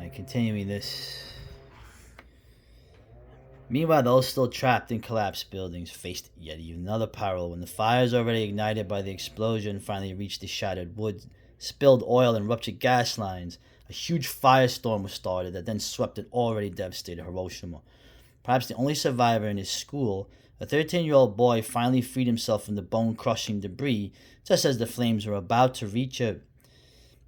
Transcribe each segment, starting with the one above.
And continuing this. Meanwhile, those still trapped in collapsed buildings faced yet another peril when the fires already ignited by the explosion finally reached the shattered wood, spilled oil, and ruptured gas lines. A huge firestorm was started that then swept an already devastated Hiroshima. Perhaps the only survivor in his school, a 13-year-old boy finally freed himself from the bone-crushing debris just as the flames were about to reach him.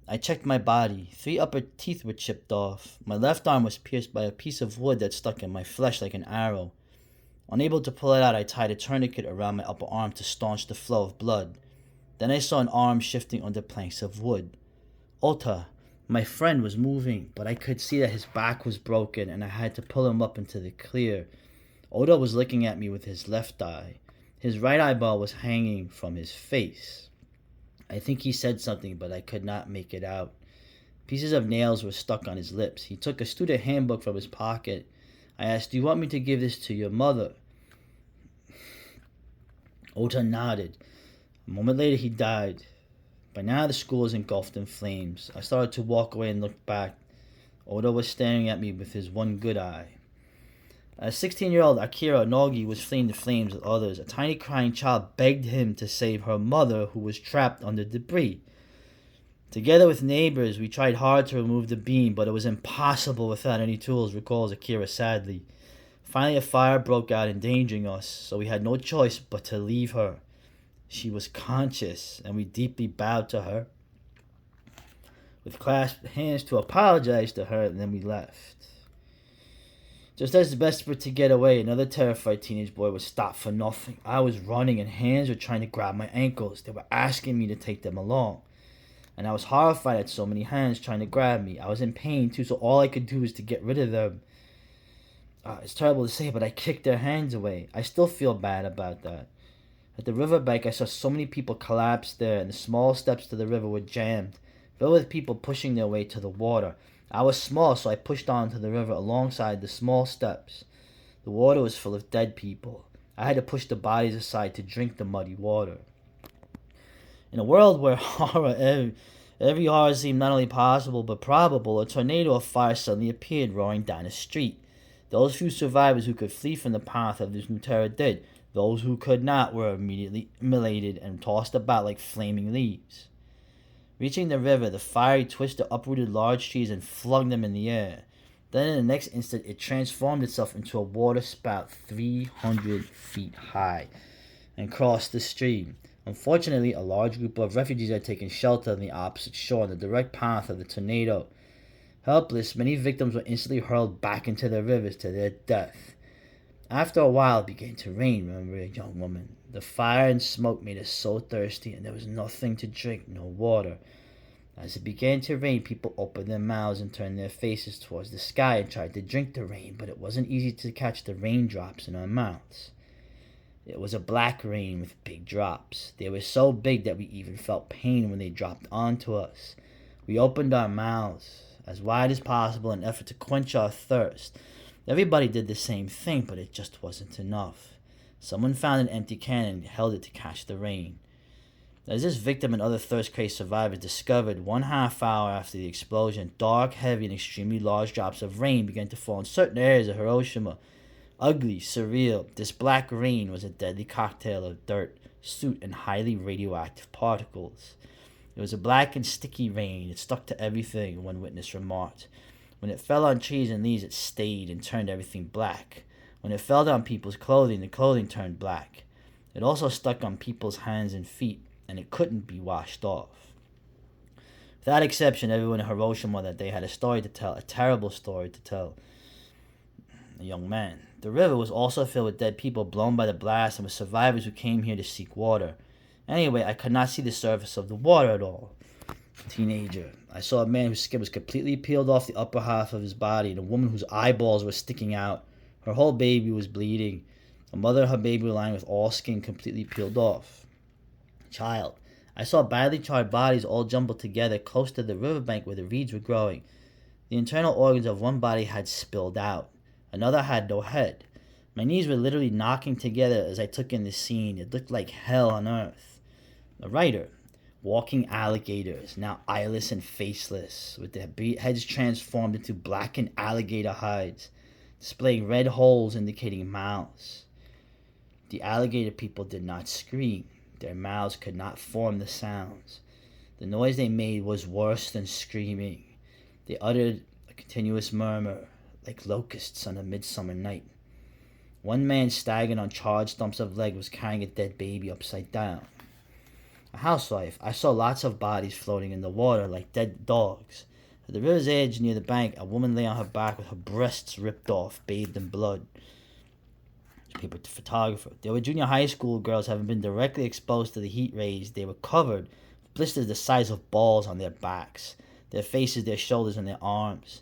I checked my body. 3 upper teeth were chipped off. My left arm was pierced by a piece of wood that stuck in my flesh like an arrow. Unable to pull it out, I tied a tourniquet around my upper arm to staunch the flow of blood. Then I saw an arm shifting under planks of wood. Ota, my friend, was moving, but I could see that his back was broken and I had to pull him up into the clear. Ota was looking at me with his left eye. His right eyeball was hanging from his face. I think he said something, but I could not make it out. Pieces of nails were stuck on his lips. He took a student handbook from his pocket. I asked, "Do you want me to give this to your mother?" Ota nodded. A moment later, he died. By now, the school was engulfed in flames. I started to walk away and look back. Ota was staring at me with his one good eye. A 16-year-old Akira Nogi was fleeing the flames with others. A tiny crying child begged him to save her mother, who was trapped under debris. Together with neighbors, we tried hard to remove the beam, but it was impossible without any tools, recalls Akira sadly. Finally, a fire broke out, endangering us, so we had no choice but to leave her. She was conscious, and we deeply bowed to her, with clasped hands to apologize to her, and then we left. Just as desperate to get away, another terrified teenage boy was stopped for nothing. I was running and hands were trying to grab my ankles. They were asking me to take them along. And I was horrified at so many hands trying to grab me. I was in pain too, so all I could do was to get rid of them. It's terrible to say, but I kicked their hands away. I still feel bad about that. At the riverbank, I saw so many people collapse there, and the small steps to the river were jammed, filled with people pushing their way to the water. I was small, so I pushed onto the river alongside the small steps. The water was full of dead people. I had to push the bodies aside to drink the muddy water. In a world where every horror seemed not only possible but probable, a tornado of fire suddenly appeared, roaring down a street. Those few survivors who could flee from the path of this new terror did. Those who could not were immediately immolated and tossed about like flaming leaves. Reaching the river, the fiery twister uprooted large trees and flung them in the air. Then in the next instant, it transformed itself into a water spout 300 feet high and crossed the stream. Unfortunately, a large group of refugees had taken shelter on the opposite shore in the direct path of the tornado. Helpless, many victims were instantly hurled back into the rivers to their death. After a while, it began to rain, remembered a young woman. The fire and smoke made us so thirsty, and there was nothing to drink, no water. As it began to rain, people opened their mouths and turned their faces towards the sky and tried to drink the rain, but it wasn't easy to catch the raindrops in our mouths. It was a black rain with big drops. They were so big that we even felt pain when they dropped onto us. We opened our mouths as wide as possible in an effort to quench our thirst. Everybody did the same thing, but it just wasn't enough. Someone found an empty can and held it to catch the rain. As this victim and other thirst-crazed survivors discovered 1/2 hour after the explosion, dark, heavy, and extremely large drops of rain began to fall in certain areas of Hiroshima. Ugly, surreal, this black rain was a deadly cocktail of dirt, soot, and highly radioactive particles. It was a black and sticky rain. It stuck to everything, one witness remarked. When it fell on trees and leaves, it stayed and turned everything black. When it fell on people's clothing, the clothing turned black. It also stuck on people's hands and feet, and it couldn't be washed off. Without exception, everyone in Hiroshima that day had a story to tell, a terrible story to tell. A young man. The river was also filled with dead people blown by the blast and with survivors who came here to seek water. Anyway, I could not see the surface of the water at all. Teenager. I saw a man whose skin was completely peeled off the upper half of his body, and a woman whose eyeballs were sticking out. Her whole baby was bleeding. A mother and her baby were lying with all skin completely peeled off. Child. I saw badly charred bodies all jumbled together close to the riverbank where the reeds were growing. The internal organs of one body had spilled out. Another had no head. My knees were literally knocking together as I took in the scene. It looked like hell on earth. A writer. Walking alligators, now eyeless and faceless, with their heads transformed into blackened alligator hides, displaying red holes indicating mouths. The alligator people did not scream. Their mouths could not form the sounds. The noise they made was worse than screaming. They uttered a continuous murmur, like locusts on a midsummer night. One man staggering on charred stumps of leg was carrying a dead baby upside down. A housewife, I saw lots of bodies floating in the water like dead dogs. At the river's edge near the bank, a woman lay on her back with her breasts ripped off, bathed in blood. Paper photographer. There were junior high school girls having been directly exposed to the heat rays. They were covered with blisters the size of balls on their backs, their faces, their shoulders, and their arms.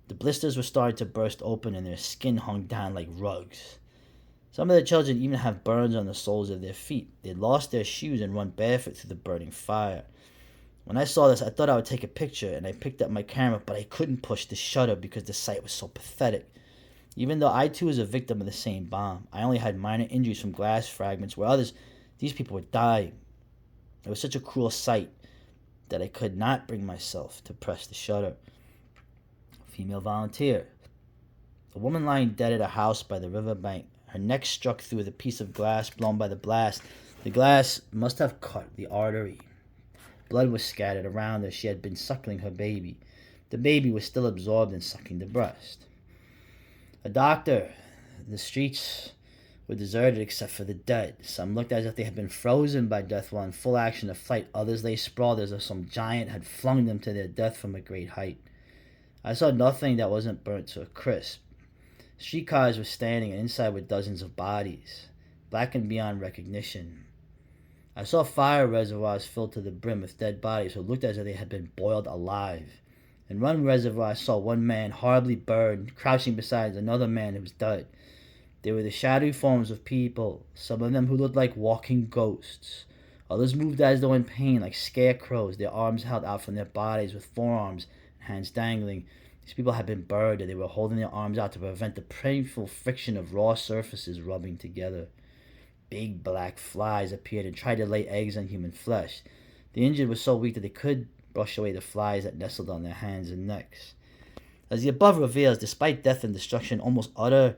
The blisters were starting to burst open and their skin hung down like rugs. Some of the children even have burns on the soles of their feet. They'd lost their shoes and run barefoot through the burning fire. When I saw this, I thought I would take a picture, and I picked up my camera, but I couldn't push the shutter because the sight was so pathetic. Even though I too was a victim of the same bomb, I only had minor injuries from glass fragments, where these people were dying. It was such a cruel sight that I could not bring myself to press the shutter. Female volunteer. A woman lying dead at a house by the riverbank. Her neck struck through with a piece of glass blown by the blast. The glass must have cut the artery. Blood was scattered around her. She had been suckling her baby. The baby was still absorbed in sucking the breast. A doctor. The streets were deserted except for the dead. Some looked as if they had been frozen by death while in full action of flight. Others lay sprawled as if some giant had flung them to their death from a great height. I saw nothing that wasn't burnt to a crisp. Streetcars were standing, and inside were dozens of bodies, blackened beyond recognition. I saw fire reservoirs filled to the brim with dead bodies who looked as if they had been boiled alive. In one reservoir, I saw one man horribly burned, crouching beside another man who was dead. They were the shadowy forms of people, some of them who looked like walking ghosts. Others moved as though in pain, like scarecrows, their arms held out from their bodies with forearms and hands dangling. These people had been burned, and they were holding their arms out to prevent the painful friction of raw surfaces rubbing together. Big black flies appeared and tried to lay eggs on human flesh. The injured were so weak that they could brush away the flies that nestled on their hands and necks. As the above reveals, despite death and destruction, almost utter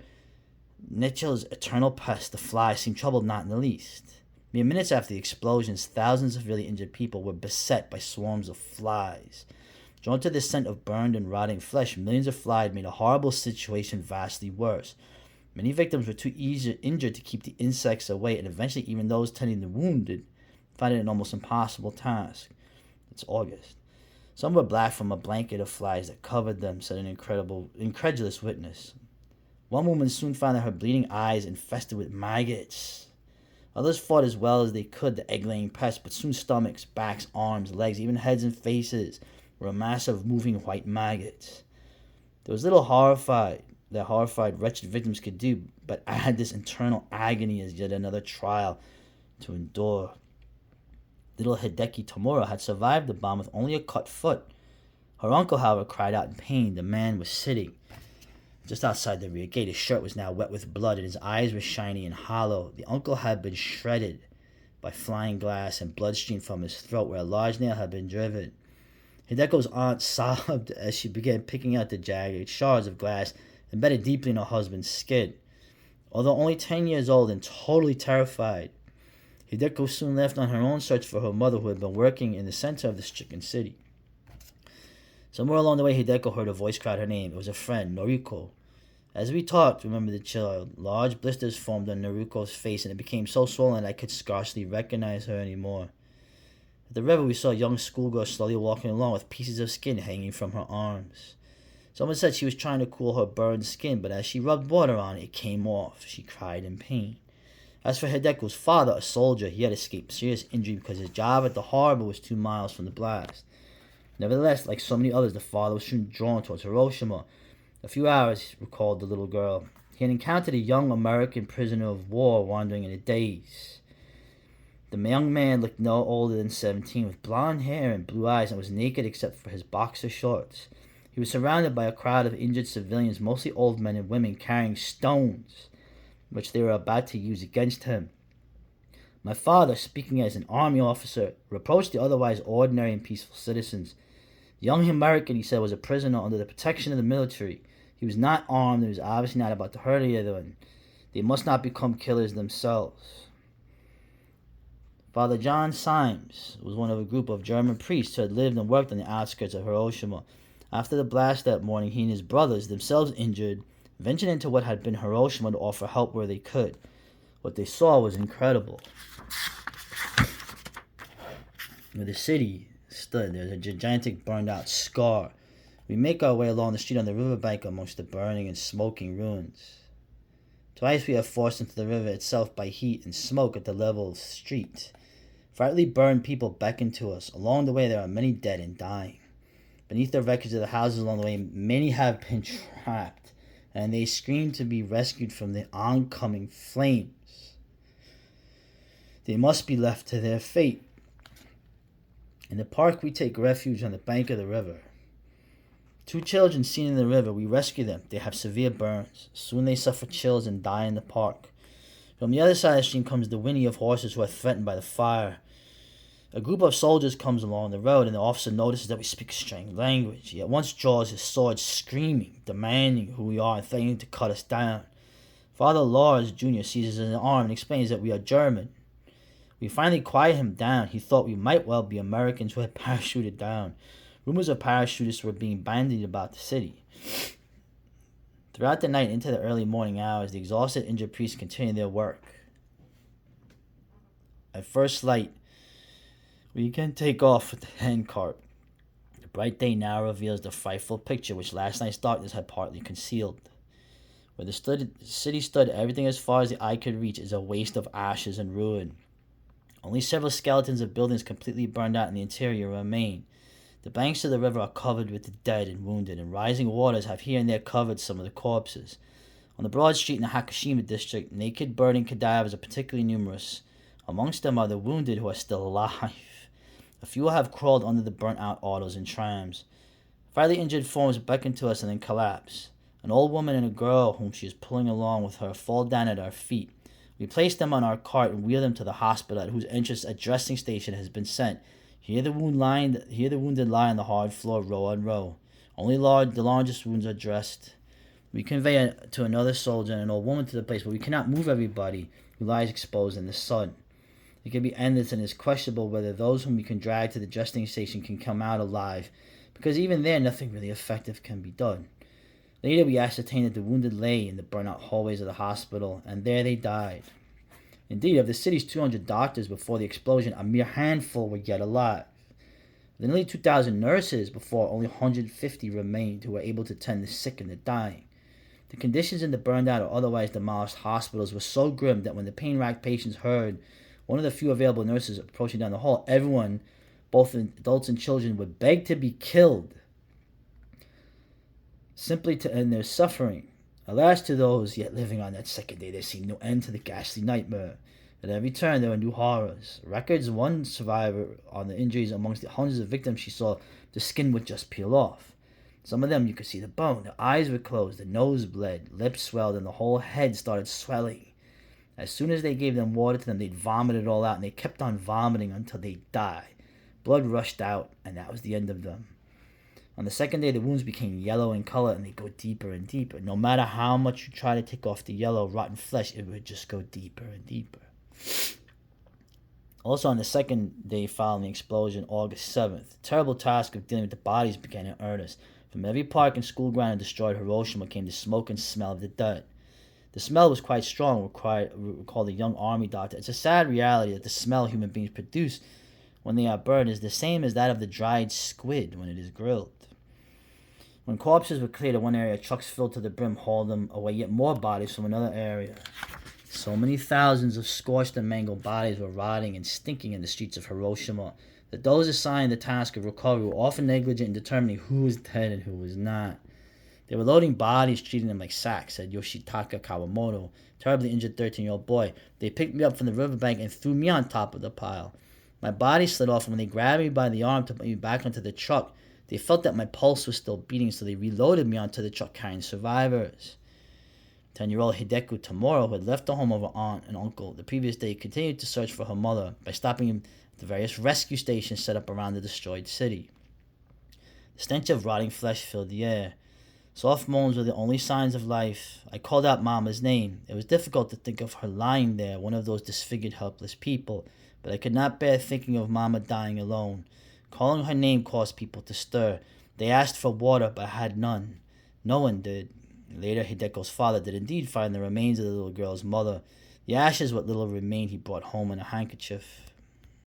Nietzsche's eternal pest, the flies seemed troubled not in the least. Mere minutes after the explosions, thousands of really injured people were beset by swarms of flies. Drawn to the scent of burned and rotting flesh, millions of flies made a horrible situation vastly worse. Many victims were too injured to keep the insects away, and eventually even those tending the wounded found it an almost impossible task. It's August. Some were black from a blanket of flies that covered them, said an incredulous witness. One woman soon found that her bleeding eyes infested with maggots. Others fought as well as they could the egg-laying pest, but soon stomachs, backs, arms, legs, even heads and faces were a mass of moving white maggots. There was little horrified, wretched victims could do, but add this internal agony as yet another trial to endure. Little Hideki Tomura had survived the bomb with only a cut foot. Her uncle, however, cried out in pain. The man was sitting just outside the rear gate. His shirt was now wet with blood, and his eyes were shiny and hollow. The uncle had been shredded by flying glass, and blood streamed from his throat where a large nail had been driven. Hideko's aunt sobbed as she began picking out the jagged shards of glass embedded deeply in her husband's skin. Although only 10 years old and totally terrified, Hideko soon left on her own search for her mother, who had been working in the center of the stricken city. Somewhere along the way, Hideko heard a voice cry her name. It was a friend, Noriko. As we talked, remembered the child, large blisters formed on Noriko's face, and it became so swollen I could scarcely recognize her anymore. At the river, we saw a young schoolgirl slowly walking along with pieces of skin hanging from her arms. Someone said she was trying to cool her burned skin, but as she rubbed water on it, it came off. She cried in pain. As for Hideko's father, a soldier, he had escaped serious injury because his job at the harbor was 2 miles from the blast. Nevertheless, like so many others, the father was soon drawn towards Hiroshima. A few hours, recalled the little girl. He had encountered a young American prisoner of war wandering in a daze. The young man looked no older than 17, with blonde hair and blue eyes, and was naked except for his boxer shorts. He was surrounded by a crowd of injured civilians, mostly old men and women, carrying stones, which they were about to use against him. My father, speaking as an army officer, reproached the otherwise ordinary and peaceful citizens. The young American, he said, was a prisoner under the protection of the military. He was not armed and was obviously not about to hurt anyone. They must not become killers themselves. Father John Symes was one of a group of German priests who had lived and worked on the outskirts of Hiroshima. After the blast that morning, he and his brothers, themselves injured, ventured into what had been Hiroshima to offer help where they could. What they saw was incredible. Where the city stood, there's a gigantic burned out scar. We make our way along the street on the riverbank amongst the burning and smoking ruins. Twice we are forced into the river itself by heat and smoke at the level of the street. Frightfully burned people beckon to us. Along the way there are many dead and dying. Beneath the wreckage of the houses along the way, many have been trapped, and they scream to be rescued from the oncoming flames. They must be left to their fate. In the park we take refuge on the bank of the river. 2 children seen in the river, we rescue them. They have severe burns. Soon they suffer chills and die in the park. From the other side of the stream comes the whinny of horses who are threatened by the fire. A group of soldiers comes along the road, and the officer notices that we speak a strange language. He at once draws his sword, screaming, demanding who we are, and threatening to cut us down. Father Lars Jr. seizes his arm and explains that we are German. We finally quiet him down. He thought we might well be Americans who had parachuted down. Rumors of parachutists were being bandied about the city. Throughout the night into the early morning hours, the exhausted, injured priests continued their work. At first light, we can take off with the handcart. The bright day now reveals the frightful picture which last night's darkness had partly concealed. Where the city stood, everything as far as the eye could reach is a waste of ashes and ruin. Only several skeletons of buildings completely burned out in the interior remain. The banks of the river are covered with the dead and wounded, and rising waters have here and there covered some of the corpses. On the broad street in the Hakushima district, naked burning cadavers are particularly numerous. Amongst them are the wounded who are still alive. A few have crawled under the burnt-out autos and trams. Frightfully injured forms beckon to us and then collapse. An old woman and a girl whom she is pulling along with her fall down at our feet. We place them on our cart and wheel them to the hospital, at whose entrance a dressing station has been sent. Here the wounded lie on the hard floor, row on row. Only the largest wounds are dressed. We convey to another soldier and an old woman to the place, but we cannot move everybody who lies exposed in the sun. It can be endless, and it is questionable whether those whom we can drag to the dressing station can come out alive, because even there nothing really effective can be done. Later we ascertained that the wounded lay in the burnt-out hallways of the hospital, and there they died. Indeed, of the city's 200 doctors before the explosion, a mere handful were yet alive. Of the nearly 2,000 nurses before, only 150 remained who were able to tend the sick and the dying. The conditions in the burned-out or otherwise demolished hospitals were so grim that when the pain-racked patients heard one of the few available nurses approaching down the hall, everyone, both adults and children, would beg to be killed, simply to end their suffering. Alas to those yet living on that second day, there seemed no end to the ghastly nightmare. At every turn there were new horrors. Records one survivor on the injuries amongst the hundreds of victims she saw, the skin would just peel off. Some of them you could see the bone, their eyes were closed, the nose bled, lips swelled, and the whole head started swelling. As soon as they gave them water to them, they'd vomit it all out, and they kept on vomiting until they died. Blood rushed out, and that was the end of them. On the second day, the wounds became yellow in color, and they go deeper and deeper. No matter how much you try to take off the yellow, rotten flesh, it would just go deeper and deeper. Also, on the second day following the explosion, August 7th, the terrible task of dealing with the bodies began in earnest. From every park and school ground in destroyed Hiroshima came the smoke and smell of the dead. The smell was quite strong, recalled a young army doctor. It's a sad reality that the smell human beings produce when they are burned is the same as that of the dried squid when it is grilled. When corpses were cleared in one area, trucks filled to the brim hauled them away yet more bodies from another area. So many thousands of scorched and mangled bodies were rotting and stinking in the streets of Hiroshima that those assigned the task of recovery were often negligent in determining who was dead and who was not. They were loading bodies, treating them like sacks, said Yoshitaka Kawamoto, terribly injured 13-year-old boy. They picked me up from the riverbank and threw me on top of the pile. My body slid off, and when they grabbed me by the arm to put me back onto the truck, they felt that my pulse was still beating, so they reloaded me onto the truck carrying survivors. 10-year-old Hideko Tomorrow, who had left the home of her aunt and uncle the previous day, continued to search for her mother by stopping at the various rescue stations set up around the destroyed city. The stench of rotting flesh filled the air. Soft moans were the only signs of life. I called out Mama's name. It was difficult to think of her lying there, one of those disfigured, helpless people, but I could not bear thinking of Mama dying alone. Calling her name caused people to stir. They asked for water, but I had none. No one did. Later, Hideko's father did indeed find the remains of the little girl's mother. The ashes, what little remained, he brought home in a handkerchief.